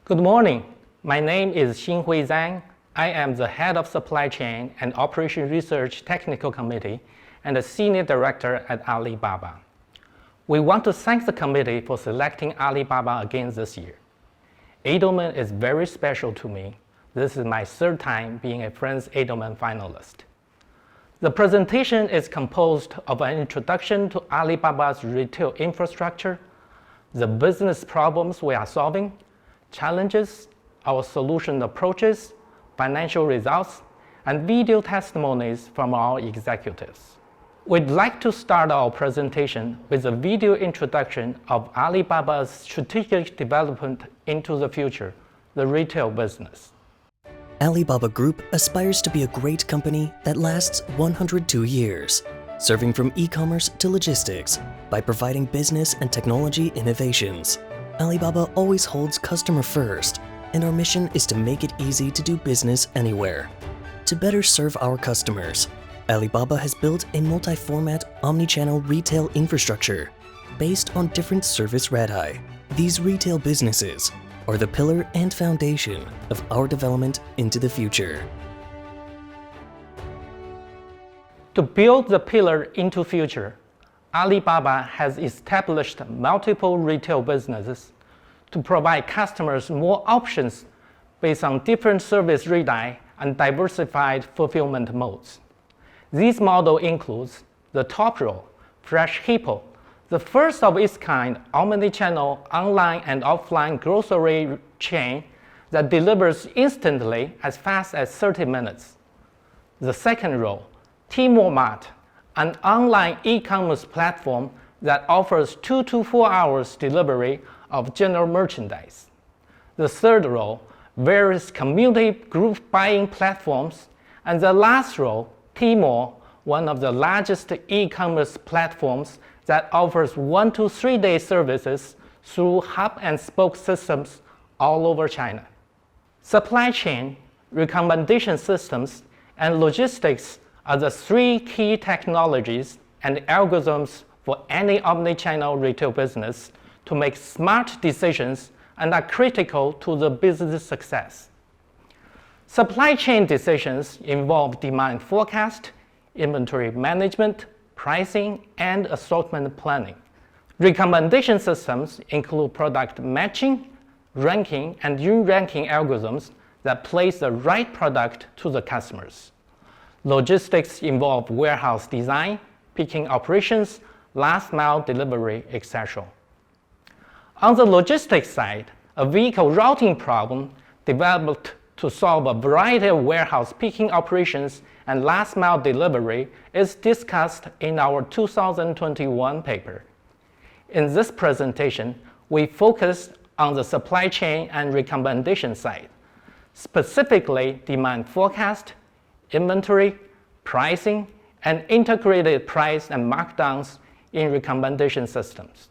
Good morning. My name is Xinhui Zhang. I am the head of Supply Chain and Operation Research Technical Committee and a Senior Director at Alibaba. We want to thank the committee for selecting Alibaba again this year. Edelman is very special to me. This is my third time being a Friends Edelman finalist. The presentation is composed of an introduction to Alibaba's retail infrastructure, the business problems we are solving, challenges, our solution approaches, financial results, and video testimonies from our executives. We'd like to start our presentation with a video introduction of Alibaba's strategic development into the future, the retail business. Alibaba Group aspires to be a great company that lasts 102 years, serving from e-commerce to logistics by providing business and technology innovations. Alibaba always holds customer first, and our mission is to make it easy to do business anywhere. To better serve our customers, Alibaba has built a multi-format omni-channel retail infrastructure based on different service radii. These retail businesses are the pillar and foundation of our development into the future. To build the pillar into future, Alibaba has established multiple retail businesses to provide customers more options based on different service radii and diversified fulfillment modes. This model includes the top row, Fresh Hippo, the first of its kind omni-channel online and offline grocery chain that delivers instantly as fast as 30 minutes. The second row, Tmall Mart, an online e-commerce platform that offers 2 to 4 hours delivery of general merchandise. The third row, various community group buying platforms. And the last row, Tmall, one of the largest e-commerce platforms that offers 1 to 3 day services through hub and spoke systems all over China. Supply chain, recommendation systems, and logistics are the three key technologies and algorithms for any omni-channel retail business to make smart decisions and are critical to the business success. Supply chain decisions involve demand forecast, inventory management, pricing, and assortment planning. Recommendation systems include product matching, ranking, and unranking algorithms that place the right product to the customers. Logistics involve warehouse design, picking operations, last mile delivery, etc. On the logistics side, a vehicle routing problem developed to solve a variety of warehouse picking operations and last mile delivery is discussed in our 2021 paper. In this presentation, we focused on the supply chain and recommendation side, specifically demand forecast, inventory, pricing, and integrated price and markdowns in recommendation systems.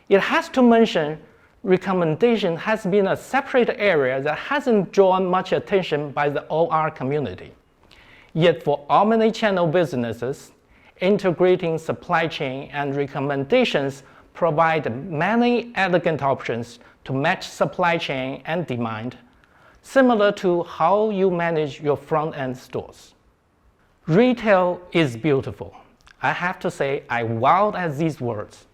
It has to mention recommendation has been a separate area that hasn't drawn much attention by the OR community. Yet for omni-channel businesses, integrating supply chain and recommendations provide many elegant options to match supply chain and demand, similar to how you manage your front-end stores. Retail is beautiful. I have to say I wowed at these words.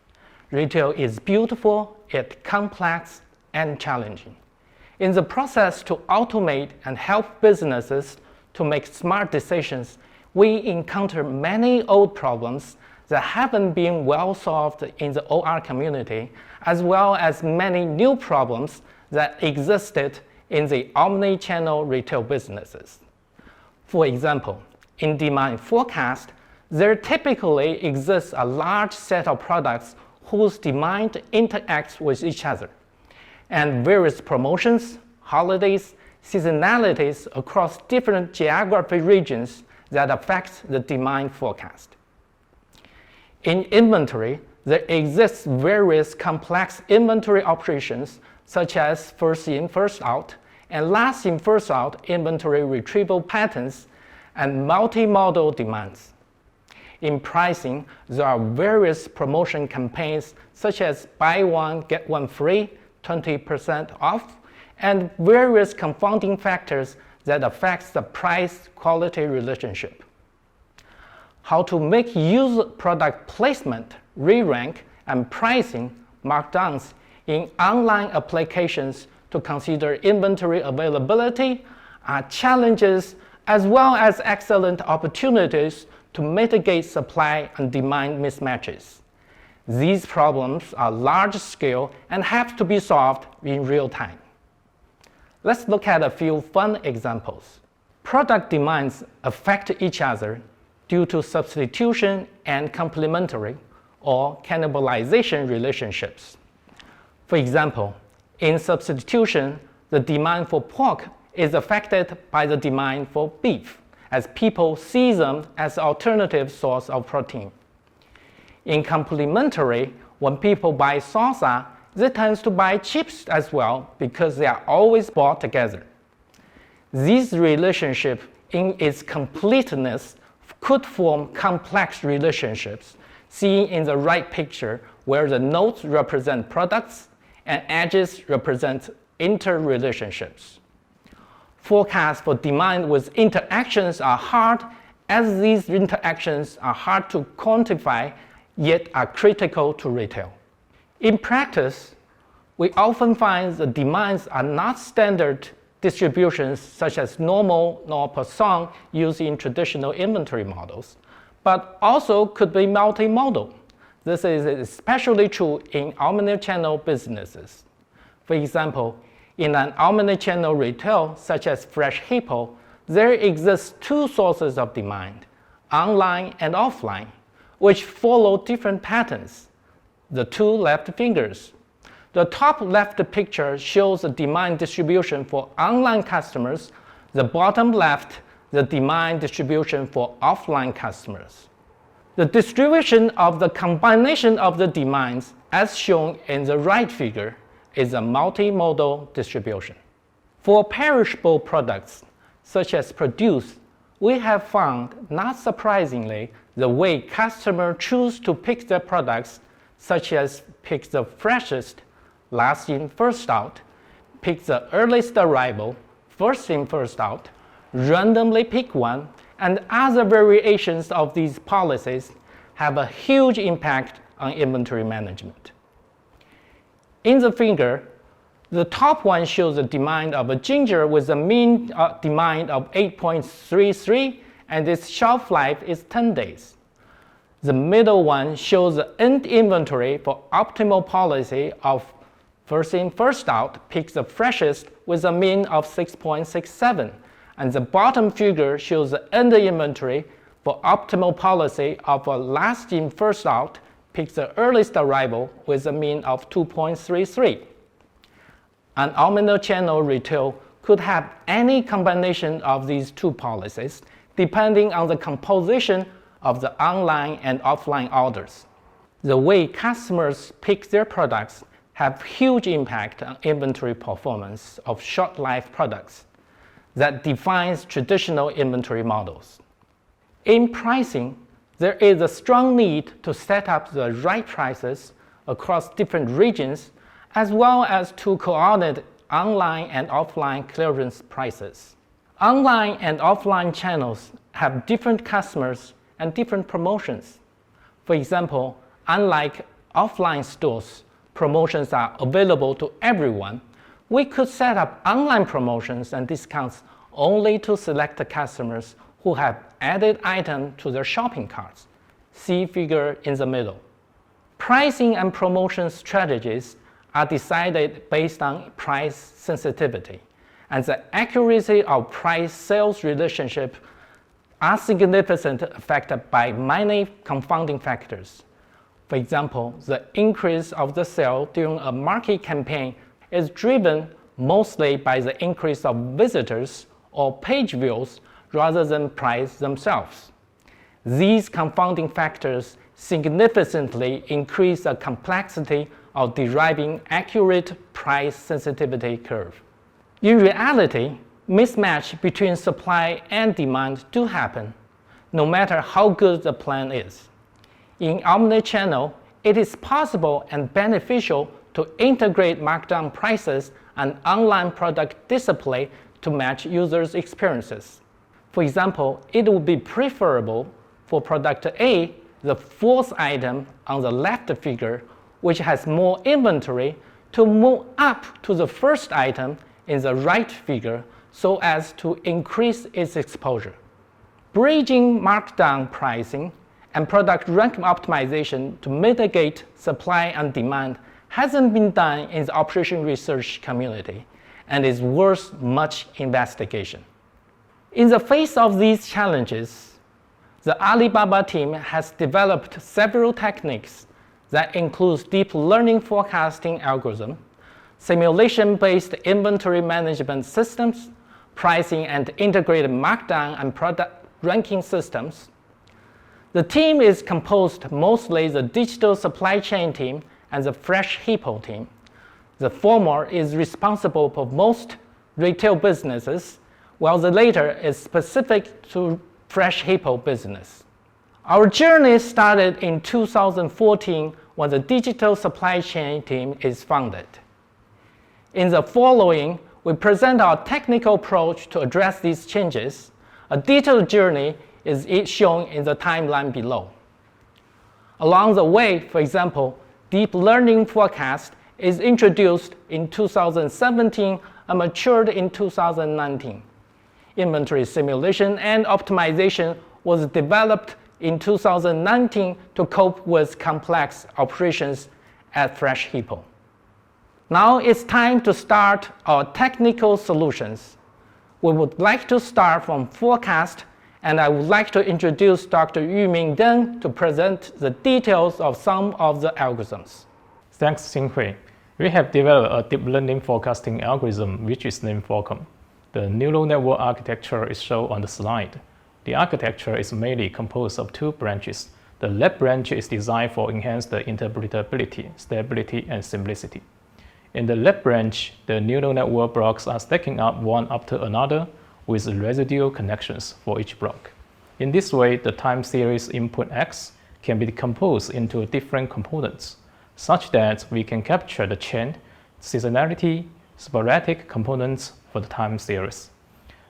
Retail is beautiful, yet complex and challenging. In the process to automate and help businesses to make smart decisions, we encounter many old problems that haven't been well solved in the OR community, as well as many new problems that existed in the omni-channel retail businesses. For example, in demand forecast, there typically exists a large set of products whose demand interacts with each other, and various promotions, holidays, seasonalities across different geographic regions that affect the demand forecast. In inventory, there exists various complex inventory operations such as first in, first out, and last in, first out inventory retrieval patterns and multi-model demands. In pricing, there are various promotion campaigns such as buy one, get one free, 20% off, and various confounding factors that affect the price-quality relationship. How to make use product placement, re-rank, and pricing markdowns in online applications to consider inventory availability are challenges as well as excellent opportunities to mitigate supply and demand mismatches. These problems are large-scale and have to be solved in real time. Let's look at a few fun examples. Product demands affect each other due to substitution and complementary or cannibalization relationships. For example, in substitution, the demand for pork is affected by the demand for beef, as people see them as an alternative source of protein. In complementary, when people buy salsa, they tend to buy chips as well because they are always bought together. This relationship in its completeness could form complex relationships, seen in the right picture where the nodes represent products and edges represent interrelationships. Forecasts for demand with interactions are hard, as these interactions are hard to quantify yet are critical to retail. In practice, we often find the demands are not standard distributions such as normal nor Poisson used in traditional inventory models, but also could be multimodal. This is especially true in omni-channel businesses. For example, in an omni-channel retail such as Fresh Hippo, there exists two sources of demand, online and offline, which follow different patterns. The two left fingers. The top left picture shows the demand distribution for online customers. The bottom left, the demand distribution for offline customers. The distribution of the combination of the demands, as shown in the right figure, is a multimodal distribution. For perishable products, such as produce, we have found, not surprisingly, the way customers choose to pick their products, such as pick the freshest, last in, first out, pick the earliest arrival, first in, first out, randomly pick one, and other variations of these policies have a huge impact on inventory management. In the figure, the top one shows the demand of a ginger with a mean demand of 8.33, and its shelf life is 10 days. The middle one shows the end inventory for optimal policy of first in, first out, picks the freshest with a mean of 6.67, and the bottom figure shows the end inventory for optimal policy of a last in, first out, picks the earliest arrival with a mean of 2.33. An omni-channel retail could have any combination of these two policies depending on the composition of the online and offline orders. The way customers pick their products have huge impact on inventory performance of short-life products that defines traditional inventory models. In pricing, there is a strong need to set up the right prices across different regions, as well as to coordinate online and offline clearance prices. Online and offline channels have different customers and different promotions. For example, unlike offline stores, promotions are available to everyone. We could set up online promotions and discounts only to select customers who have added items to their shopping carts. See figure in the middle. Pricing and promotion strategies are decided based on price sensitivity, and the accuracy of price-sales relationship are significantly affected by many confounding factors. For example, the increase of the sale during a market campaign is driven mostly by the increase of visitors or page views rather than price themselves. These confounding factors significantly increase the complexity of deriving accurate price sensitivity curve. In reality, mismatch between supply and demand do happen, no matter how good the plan is. In omni-channel, it is possible and beneficial to integrate markdown prices and online product display to match users' experiences. For example, it would be preferable for product A, the fourth item on the left figure, which has more inventory, to move up to the first item in the right figure so as to increase its exposure. Bridging markdown pricing and product rank optimization to mitigate supply and demand hasn't been done in the operation research community and is worth much investigation. In the face of these challenges, the Alibaba team has developed several techniques that include deep learning forecasting algorithm, simulation-based inventory management systems, pricing and integrated markdown and product ranking systems. The team is composed mostly the digital supply chain team and the Fresh Hippo team. The former is responsible for most retail businesses, while the latter is specific to Fresh Hippo business. Our journey started in 2014 when the digital supply chain team is founded. In the following, we present our technical approach to address these changes. A detailed journey is shown in the timeline below. Along the way, for example, deep learning forecast is introduced in 2017 and matured in 2019. Inventory simulation and optimization was developed in 2019 to cope with complex operations at Fresh Hippo. Now it's time to start our technical solutions. We would like to start from forecast, and I would like to introduce Dr. Yuming Deng to present the details of some of the algorithms. Thanks, Xinghui. We have developed a deep learning forecasting algorithm which is named Forcom. The neural network architecture is shown on the slide. The architecture is mainly composed of two branches. The left branch is designed for enhanced interpretability, stability, and simplicity. In the left branch, the neural network blocks are stacking up one after another with residual connections for each block. In this way, the time series input X can be decomposed into different components, such that we can capture the chain, seasonality, sporadic components for the time series.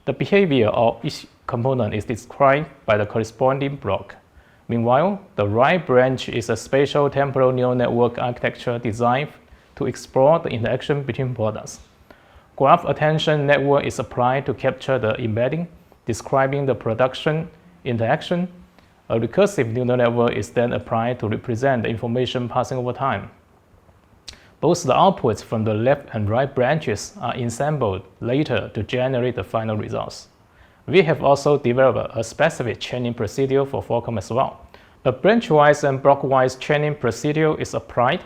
The behavior of each component is described by the corresponding block. Meanwhile, the right branch is a spatial temporal neural network architecture designed to explore the interaction between products. Graph attention network is applied to capture the embedding, describing the production interaction. A recursive neural network is then applied to represent the information passing over time. Both the outputs from the left and right branches are assembled later to generate the final results. We have also developed a specific chaining procedure for Forcom as well. A branch-wise and block-wise chaining procedure is applied.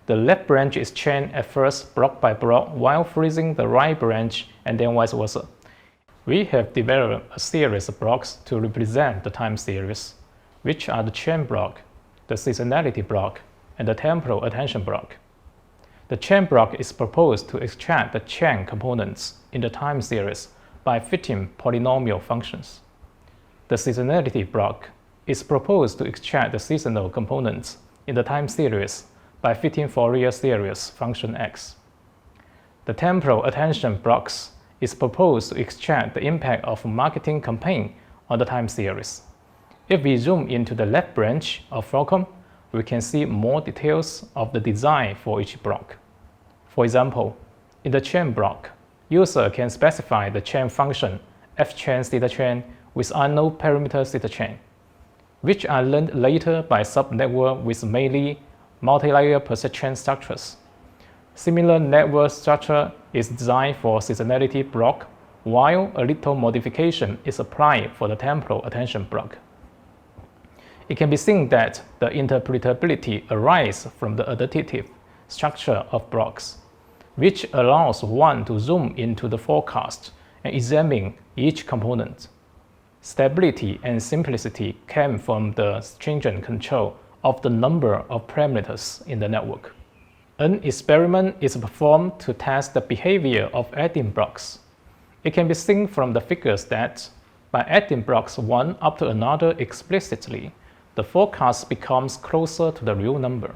The left branch is chained at first block by block while freezing the right branch and then vice versa. We have developed a series of blocks to represent the time series, which are the chain block, the seasonality block, and the temporal attention block. The chain block is proposed to extract the chain components in the time series by fitting polynomial functions. The seasonality block is proposed to extract the seasonal components in the time series by fitting Fourier series function X. The temporal attention blocks is proposed to extract the impact of a marketing campaign on the time series. If we zoom into the left branch of Forcom, we can see more details of the design for each block. For example, in the chain block, user can specify the chain function fchain theta chain with unknown parameter theta chain, which are learned later by subnetwork with mainly multi-layer perception structures. Similar network structure is designed for seasonality block, while a little modification is applied for the temporal attention block. It can be seen that the interpretability arises from the additive structure of blocks, which allows one to zoom into the forecast and examine each component. Stability and simplicity came from the stringent control of the number of parameters in the network. An experiment is performed to test the behavior of adding blocks. It can be seen from the figures that by adding blocks one after another explicitly, the forecast becomes closer to the real number.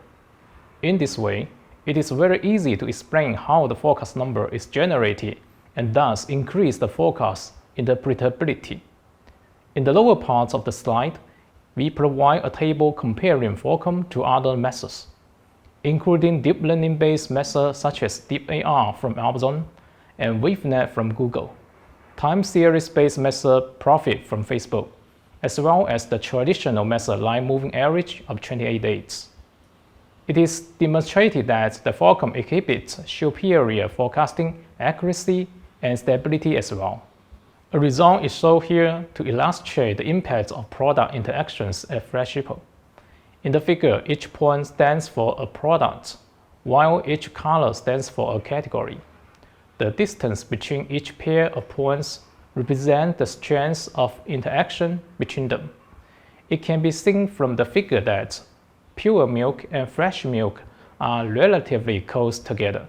In this way, it is very easy to explain how the forecast number is generated and thus increase the forecast interpretability. In the lower part of the slide, we provide a table comparing forecast to other methods, including deep learning-based methods such as DeepAR from Amazon and WaveNet from Google, time series-based method Profit from Facebook, as well as the traditional method line moving average of 28 days. It is demonstrated that the forecast exhibits superior forecasting accuracy and stability as well. A result is shown here to illustrate the impact of product interactions at Flash Ripple. In the figure, each point stands for a product, while each color stands for a category. The distance between each pair of points represents the strength of interaction between them. It can be seen from the figure that pure milk and fresh milk are relatively close together.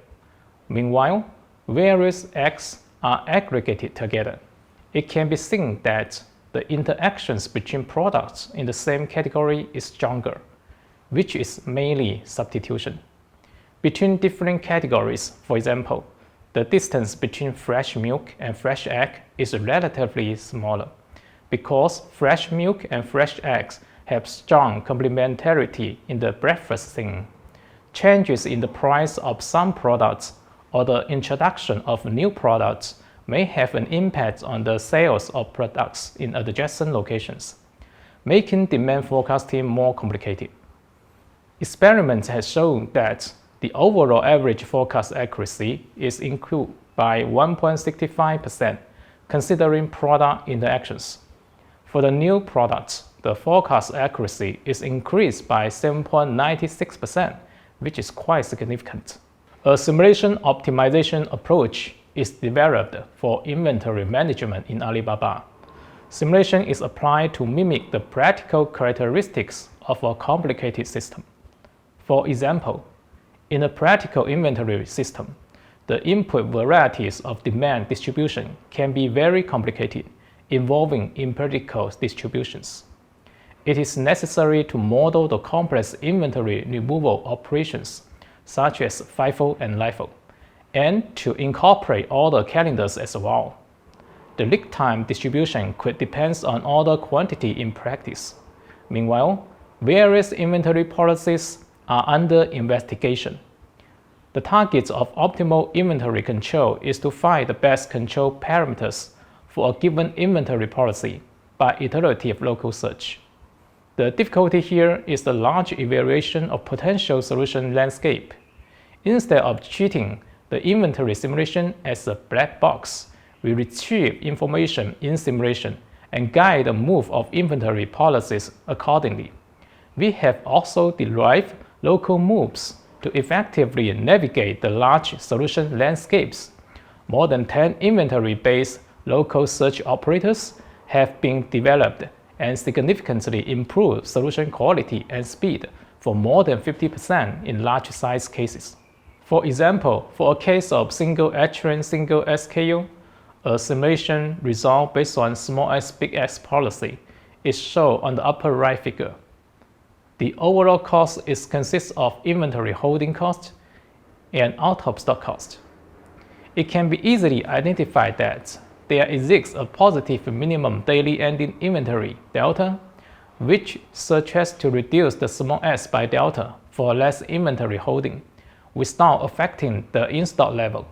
Meanwhile, various eggs are aggregated together. It can be seen that the interactions between products in the same category is stronger, which is mainly substitution. Between different categories, for example, the distance between fresh milk and fresh egg is relatively smaller, because fresh milk and fresh eggs have strong complementarity in the breakfast scene. Changes in the price of some products or the introduction of new products may have an impact on the sales of products in adjacent locations, making demand forecasting more complicated. Experiments have shown that the overall average forecast accuracy is improved by 1.65%, considering product interactions. For the new products, the forecast accuracy is increased by 7.96%, which is quite significant. A simulation optimization approach is developed for inventory management in Alibaba. Simulation is applied to mimic the practical characteristics of a complicated system. For example, in a practical inventory system, the input varieties of demand distribution can be very complicated, involving empirical distributions. It is necessary to model the complex inventory removal operations, such as FIFO and LIFO, and to incorporate all the calendars as well. The lead time distribution could depend on order quantity in practice. Meanwhile, various inventory policies are under investigation. The target of optimal inventory control is to find the best control parameters for a given inventory policy by iterative local search. The difficulty here is the large evaluation of potential solution landscape. Instead of treating the inventory simulation as a black box, we retrieve information in simulation and guide the move of inventory policies accordingly. We have also derived local moves to effectively navigate the large solution landscapes. More than 10 inventory-based local search operators have been developed and significantly improve solution quality and speed for more than 50% in large-size cases. For example, for a case of single echelon single SKU, a simulation result based on small s big X policy is shown on the upper right figure. The overall cost consists of inventory holding cost and out-of-stock cost. It can be easily identified that there exists a positive minimum daily ending inventory delta, which suggests to reduce the small s by delta for less inventory holding, without affecting the in-stock level.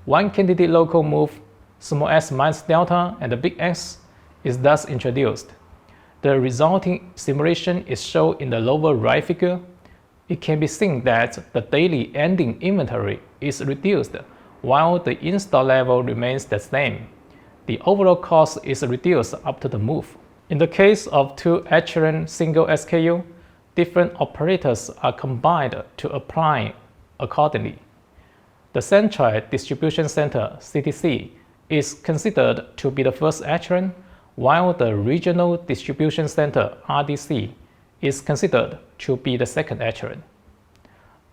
One candidate local move, small s minus delta and the big X, is thus introduced. The resulting simulation is shown in the lower right figure. It can be seen that the daily ending inventory is reduced while the in-stock level remains the same. The overall cost is reduced after the move. In the case of two echelon single SKU, different operators are combined to apply accordingly. The Central Distribution Center (CDC) is considered to be the first echelon, while the Regional Distribution Center (RDC) is considered to be the second echelon.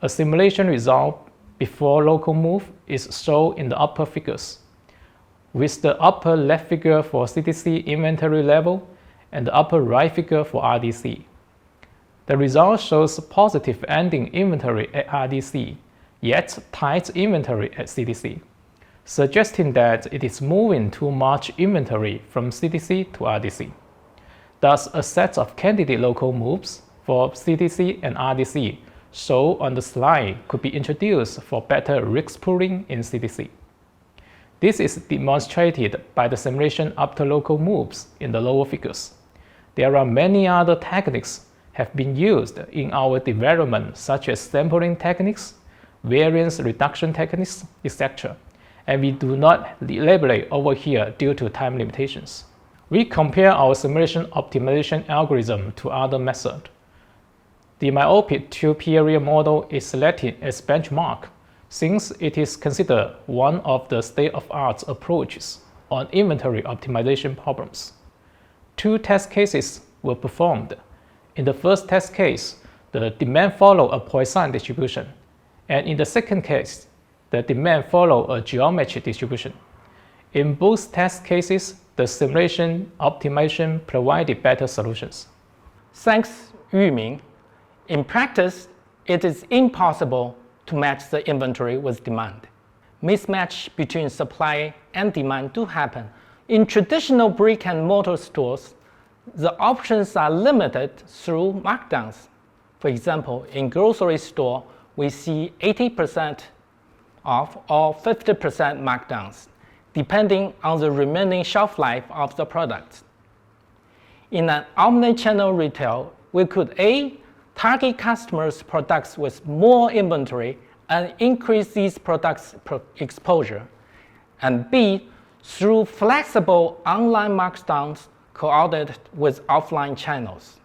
A simulation result before local move is shown in the upper figures, with the upper left figure for CDC inventory level and the upper right figure for RDC. The result shows positive ending inventory at RDC, yet tight inventory at CDC, suggesting that it is moving too much inventory from CDC to RDC. Thus, a set of candidate local moves for CDC and RDC shown on the slide could be introduced for better risk pooling in CDC. This is demonstrated by the simulation after local moves in the lower figures. There are many other techniques have been used in our development, such as sampling techniques, variance reduction techniques, etc. And we do not elaborate over here due to time limitations. We compare our simulation optimization algorithm to other methods. The myopic two-period model is selected as benchmark since it is considered one of the state-of-the-art approaches on inventory optimization problems. 2 test cases were performed. In the first test case, the demand followed a Poisson distribution, and in the second case, the demand followed a geometric distribution. In both test cases, the simulation optimization provided better solutions. Thanks, Yuming. In practice, it is impossible to match the inventory with demand. Mismatch between supply and demand do happen. In traditional brick-and-mortar stores, the options are limited through markdowns. For example, in grocery store, we see 80% off or 50% markdowns, depending on the remaining shelf life of the product. In an omni-channel retail, we could A, target customers' products with more inventory and increase these products' exposure, and B, through flexible online markdowns coordinated with offline channels.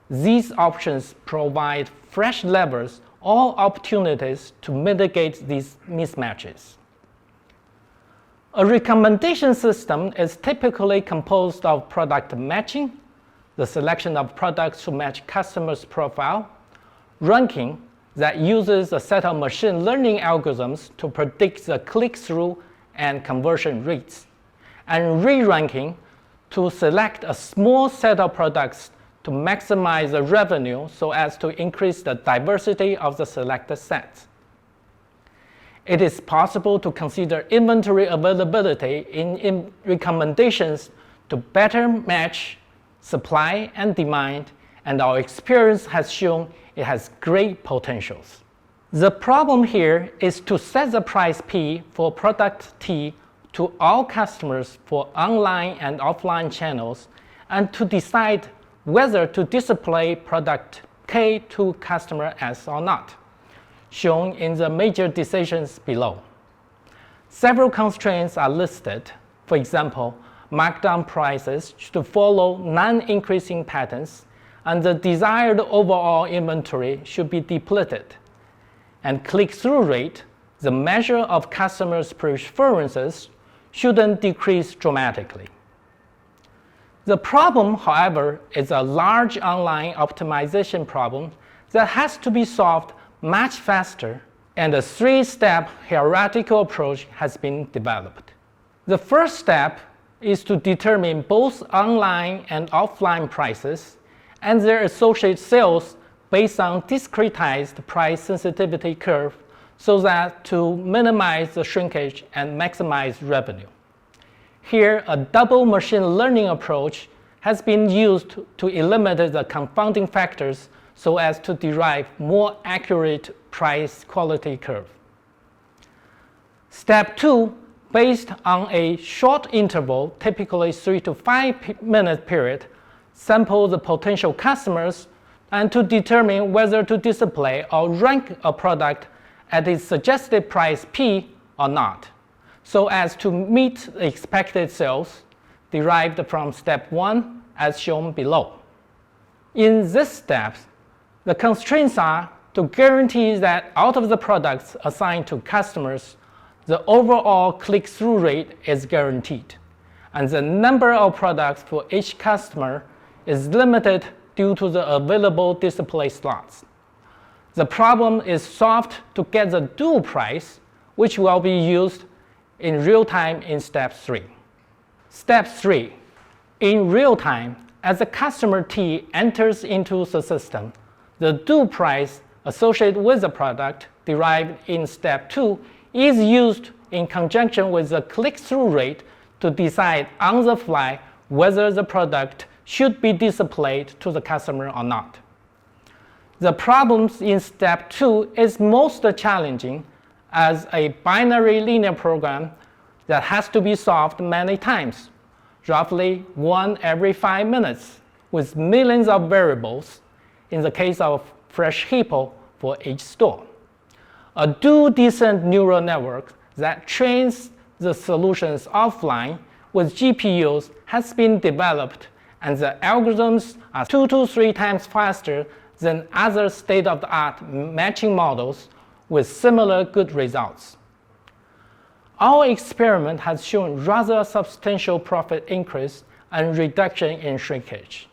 These options provide fresh levers or opportunities to mitigate these mismatches. A recommendation system is typically composed of product matching, the selection of products to match customers' profile, ranking that uses a set of machine learning algorithms to predict the click-through and conversion rates, and re-ranking to select a small set of products to maximize the revenue so as to increase the diversity of the selected set. It is possible to consider inventory availability in recommendations to better match supply and demand, and our experience has shown it has great potentials. The problem here is to set the price P for product T to all customers for online and offline channels, and to decide whether to display product K to customer S or not, shown in the major decisions below. Several constraints are listed. For example, markdown prices should follow non-increasing patterns, and the desired overall inventory should be depleted. And click-through rate, the measure of customers' preferences, shouldn't decrease dramatically. The problem, however, is a large online optimization problem that has to be solved much faster, and a 3-step hierarchical approach has been developed. The first step is to determine both online and offline prices and their associated sales based on discretized price sensitivity curve so that to minimize the shrinkage and maximize revenue. Here, a double machine learning approach has been used to eliminate the confounding factors so as to derive more accurate price quality curve. Step 2, based on a short interval, typically 3 to 5 minute period, sample the potential customers and to determine whether to display or rank a product at its suggested price P or not, so as to meet the expected sales derived from step 1 as shown below. In this step, the constraints are to guarantee that out of the products assigned to customers, the overall click-through rate is guaranteed, and the number of products for each customer is limited due to the available display slots. The problem is solved to get the dual price, which will be used in real time in step 3. Step 3. In real time, as the customer T enters into the system, the dual price associated with the product derived in step 2 is used in conjunction with the click-through rate to decide on the fly whether the product should be displayed to the customer or not. The problems in step 2 is most challenging as a binary linear program that has to be solved many times, roughly 1 every 5 minutes, with millions of variables in the case of Fresh Hippo for each store. A dual-descent neural network that trains the solutions offline with GPUs has been developed, and the algorithms are 2 to 3 times faster than other state-of-the-art matching models with similar good results. Our experiment has shown rather substantial profit increase and reduction in shrinkage.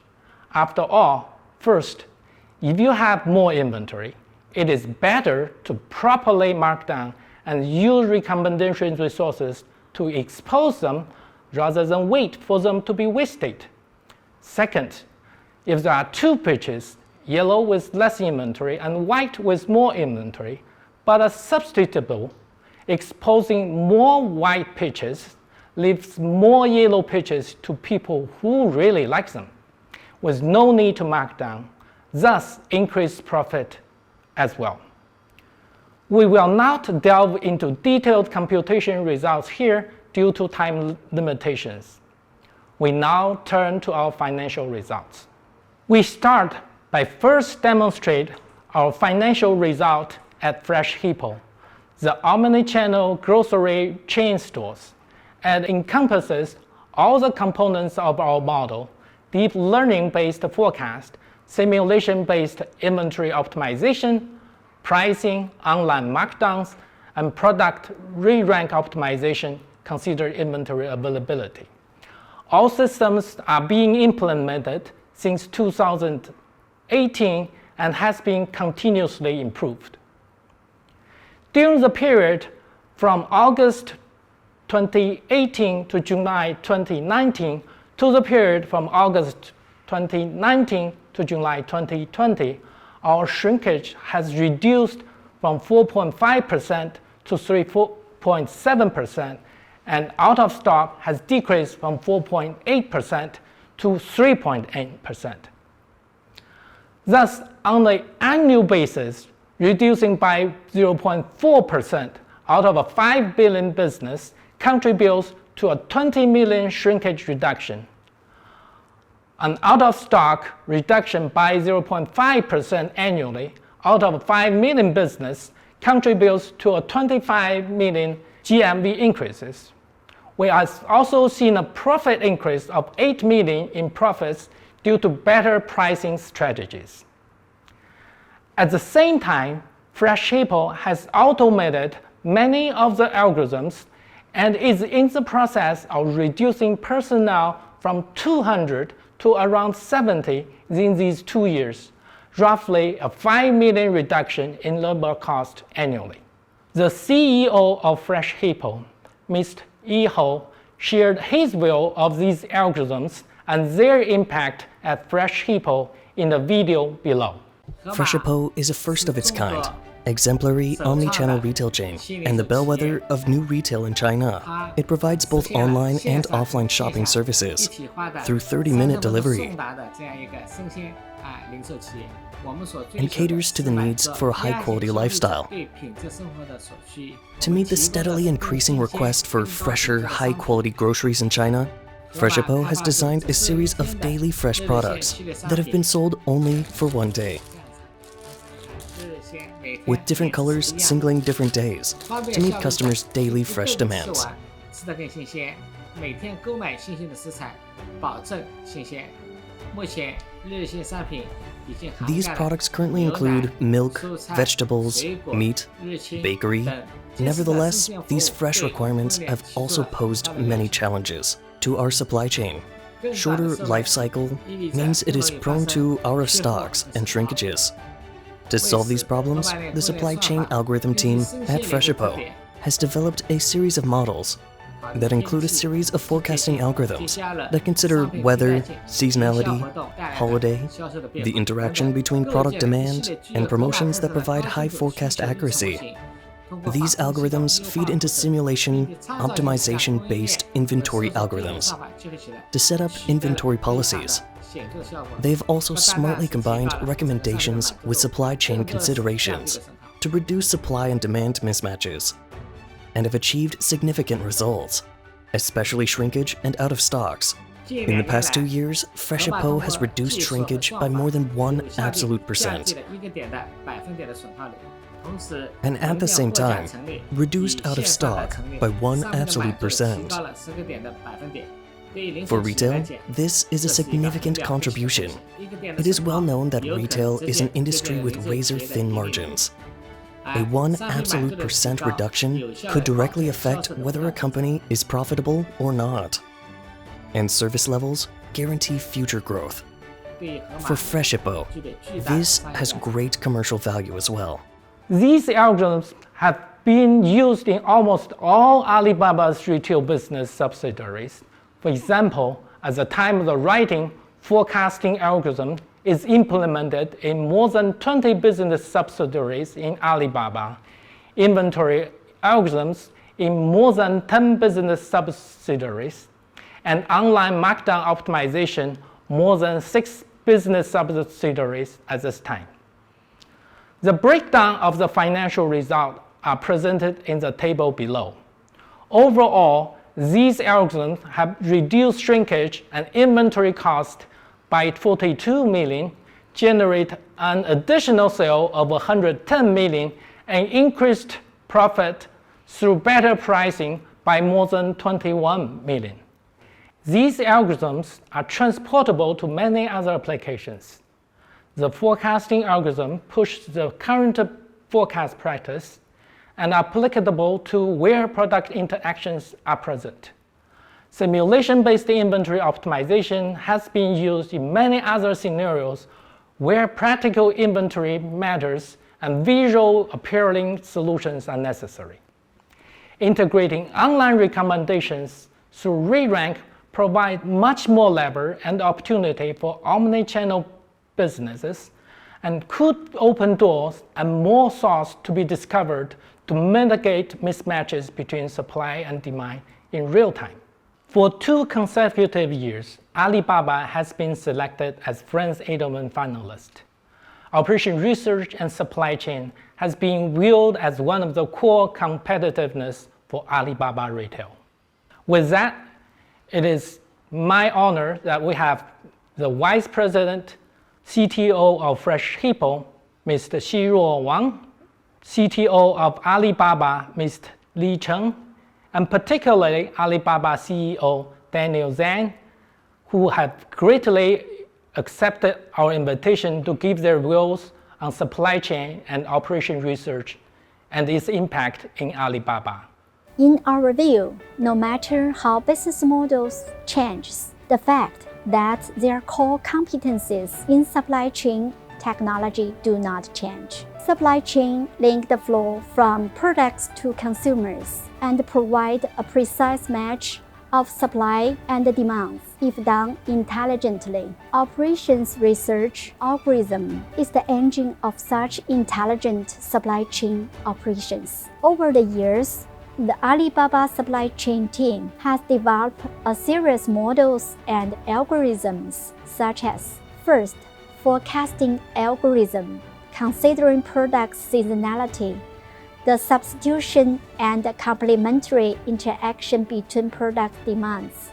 After all, first, if you have more inventory, it is better to properly mark down and use recommendation resources to expose them rather than wait for them to be wasted. Second, if there are 2 pitches, yellow with less inventory and white with more inventory, but are substitutable, exposing more white pitches leaves more yellow pitches to people who really like them, with no need to mark down, thus increase profit as well. We will not delve into detailed computation results here due to time limitations. We now turn to our financial results. We start by first demonstrate our financial result at Fresh Hippo, the omni-channel grocery chain stores, and encompasses all the components of our model: deep learning-based forecast, simulation-based inventory optimization, pricing, online markdowns, and product re-rank optimization consider inventory availability. All systems are being implemented since 2018 and has been continuously improved. During the period from August 2018 to July 2019 to the period from August 2019 to July 2020, our shrinkage has reduced from 4.5% to 3.7%, and out of stock has decreased from 4.8% to 3.8%. Thus, on an annual basis, reducing by 0.4% out of a 5 billion business contributes to a 20 million shrinkage reduction. An out-of-stock reduction by 0.5% annually out of a 5 million business contributes to a 25 million GMV increases. We have also seen a profit increase of 8 million in profits due to better pricing strategies. At the same time, Fresh Hippo has automated many of the algorithms and is in the process of reducing personnel from 200 to around 70 in these 2 years, roughly a 5 million reduction in labor cost annually. The CEO of Fresh Hippo, Mr. Yi Ho, shared his view of these algorithms and their impact at Fresh Hippo in the video below. Fresh Hippo is a first of its kind, exemplary omni-channel retail chain, and the bellwether of new retail in China. It provides both online and offline shopping services through 30-minute delivery and caters to the needs for a high-quality lifestyle. To meet the steadily increasing request for fresher, high-quality groceries in China, Fresh Hippo has designed a series of daily fresh products that have been sold only for 1 day, with different colors singling different days to meet customers' daily fresh demands. These products currently include milk, vegetables, meat, bakery. Nevertheless, these fresh requirements have also posed many challenges to our supply chain. Shorter life cycle means it is prone to out-of-stocks and shrinkages. To solve these problems, the supply chain algorithm team at Fresh Hippo has developed a series of models that include a series of forecasting algorithms that consider weather, seasonality, holiday, the interaction between product demand, and promotions that provide high forecast accuracy. These algorithms feed into simulation, optimization-based inventory algorithms to set up inventory policies. They've also smartly combined recommendations with supply chain considerations to reduce supply and demand mismatches, and have achieved significant results, especially shrinkage and out of stocks. In the past 2 years, Freshippo has reduced shrinkage by more than 1 absolute percent, and at the same time, reduced out of stock by 1 absolute percent. For retail, this is a significant contribution. It is well known that retail is an industry with razor-thin margins. A 1 absolute percent reduction could directly affect whether a company is profitable or not. And service levels guarantee future growth. For Freshippo, this has great commercial value as well. These algorithms have been used in almost all Alibaba's retail business subsidiaries. For example, at the time of the writing, forecasting algorithm is implemented in more than 20 business subsidiaries in Alibaba, inventory algorithms in more than 10 business subsidiaries, and online markdown optimization more than 6 business subsidiaries at this time. The breakdown of the financial results are presented in the table below. Overall, these algorithms have reduced shrinkage and inventory cost by 42 million, generate an additional sale of 110 million, and increased profit through better pricing by more than 21 million. These algorithms are transportable to many other applications. The forecasting algorithm pushes the current forecast practice and are applicable to where product interactions are present. Simulation-based inventory optimization has been used in many other scenarios where practical inventory matters and visual appealing solutions are necessary. Integrating online recommendations through re-rank provides much more lever and opportunity for omni-channel businesses and could open doors and more sources to be discovered to mitigate mismatches between supply and demand in real time. For 2 consecutive years, Alibaba has been selected as Franz Edelman Finalist. Operation research and supply chain has been viewed as one of the core competitiveness for Alibaba retail. With that, it is my honor that we have the Vice President, CTO of Freshippo, Mr. Xiruo Wang, CTO of Alibaba, Mr. Li Cheng, and particularly Alibaba CEO Daniel Zhang, who have greatly accepted our invitation to give their views on supply chain and operation research and its impact in Alibaba. In our view, no matter how business models change, the fact that their core competencies in supply chain technology do not change. Supply chain link the flow from products to consumers and provide a precise match of supply and demand if done intelligently. Operations research algorithm is the engine of such intelligent supply chain operations. Over the years, the Alibaba supply chain team has developed a series of models and algorithms such as first, forecasting algorithm, considering product seasonality, the substitution and complementary interaction between product demands,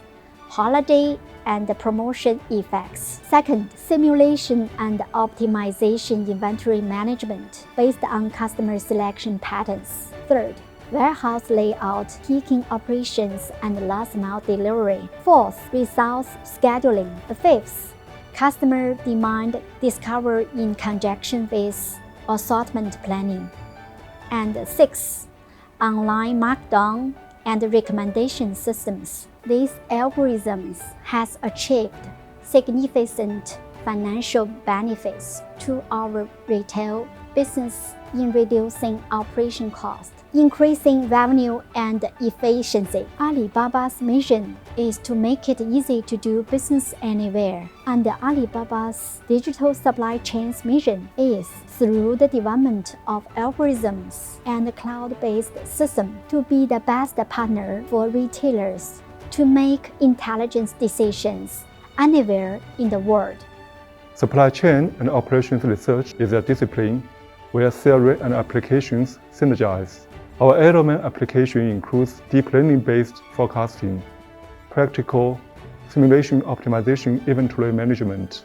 holiday and promotion effects. Second, simulation and optimization inventory management based on customer selection patterns. Third, warehouse layout, picking operations, and last-mile delivery. Fourth, results scheduling. The fifth, customer demand discovered in conjunction with assortment planning. And sixth, online markdown and recommendation systems. These algorithms has achieved significant financial benefits to our retail business in reducing operation costs, increasing revenue and efficiency. Alibaba's mission is to make it easy to do business anywhere, and Alibaba's digital supply chain's mission is, through the development of algorithms and cloud-based systems, to be the best partner for retailers to make intelligent decisions anywhere in the world. Supply chain and operations research is a discipline where theory and applications synergize. Our Edelman application includes deep learning-based forecasting, practical simulation optimization, inventory management,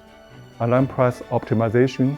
online price optimization,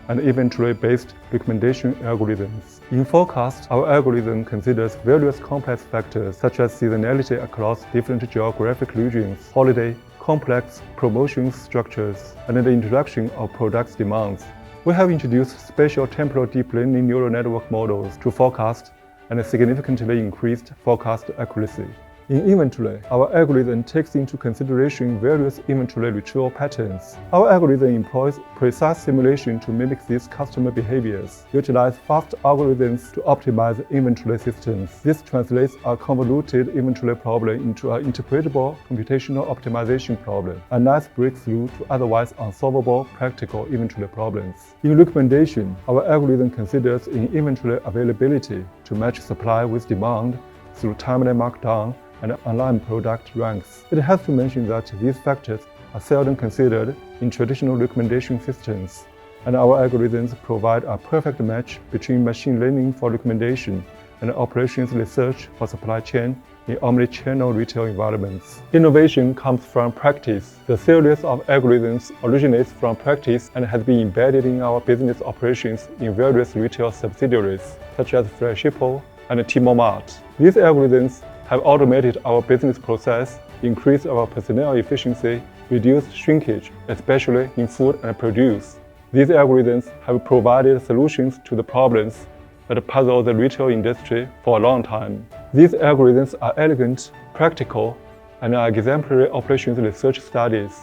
and inventory-based recommendation algorithms. In forecast, our algorithm considers various complex factors such as seasonality across different geographic regions, holiday, complex promotion structures, and the interaction of products' demands. We have introduced special temporal deep learning neural network models to forecast and significantly increased forecast accuracy. In inventory, our algorithm takes into consideration various inventory retrieval patterns. Our algorithm employs precise simulation to mimic these customer behaviors, utilize fast algorithms to optimize inventory systems. This translates a convoluted inventory problem into an interpretable computational optimization problem, a nice breakthrough to otherwise unsolvable practical inventory problems. In recommendation, our algorithm considers inventory availability to match supply with demand through timely markdown and online product ranks. It has to mention that these factors are seldom considered in traditional recommendation systems, and our algorithms provide a perfect match between machine learning for recommendation and operations research for supply chain in omni-channel retail environments. Innovation comes from practice. The series of algorithms originates from practice and has been embedded in our business operations in various retail subsidiaries, such as Freshippo and Tmall Mart. These algorithms have automated our business process, increased our personnel efficiency, reduced shrinkage, especially in food and produce. These algorithms have provided solutions to the problems that puzzle the retail industry for a long time. These algorithms are elegant, practical, and are exemplary operations research studies.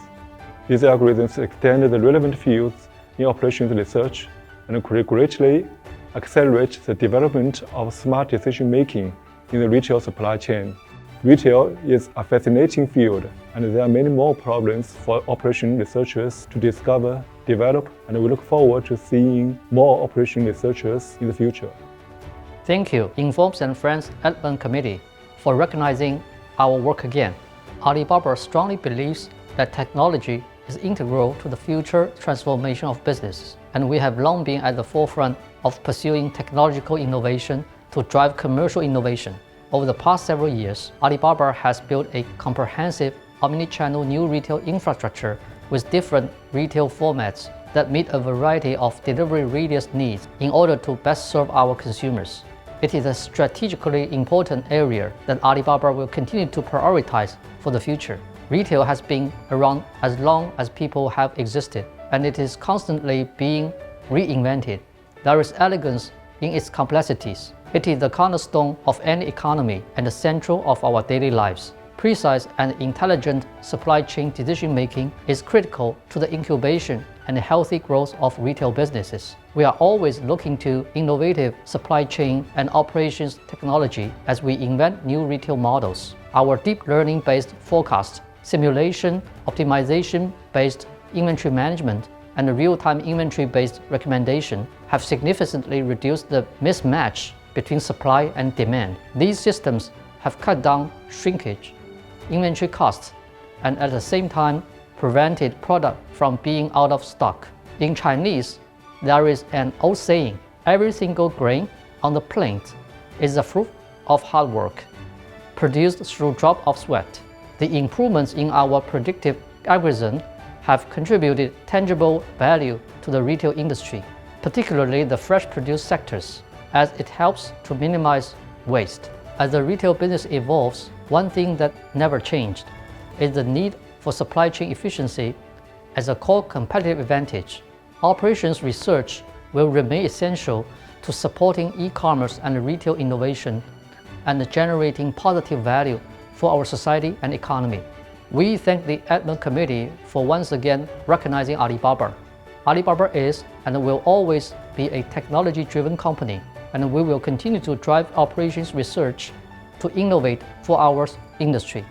These algorithms extend the relevant fields in operations research and greatly accelerate the development of smart decision-making in the retail supply chain. Retail is a fascinating field, and there are many more problems for operation researchers to discover, develop, and we look forward to seeing more operation researchers in the future. Thank you, Informs and Friends Edelman Committee, for recognizing our work again. Alibaba strongly believes that technology is integral to the future transformation of business, and we have long been at the forefront of pursuing technological innovation to drive commercial innovation. Over the past several years, Alibaba has built a comprehensive omni-channel new retail infrastructure with different retail formats that meet a variety of delivery radius needs in order to best serve our consumers. It is a strategically important area that Alibaba will continue to prioritize for the future. Retail has been around as long as people have existed, and it is constantly being reinvented. There is elegance in its complexities. It is the cornerstone of any economy and the central of our daily lives. Precise and intelligent supply chain decision-making is critical to the incubation and healthy growth of retail businesses. We are always looking to innovative supply chain and operations technology as we invent new retail models. Our deep learning-based forecast, simulation, optimization-based inventory management, and real-time inventory-based recommendation have significantly reduced the mismatch between supply and demand. These systems have cut down shrinkage, inventory costs, and at the same time prevented product from being out of stock. In Chinese, there is an old saying, every single grain on the plate is the fruit of hard work, produced through drop of sweat. The improvements in our predictive algorithm have contributed tangible value to the retail industry, particularly the fresh produce sectors, as it helps to minimize waste. As the retail business evolves, one thing that never changed is the need for supply chain efficiency as a core competitive advantage. Operations research will remain essential to supporting e-commerce and retail innovation and generating positive value for our society and economy. We thank the Edelman Committee for once again recognizing Alibaba. Alibaba is and will always be a technology-driven company, and we will continue to drive operations research to innovate for our industry.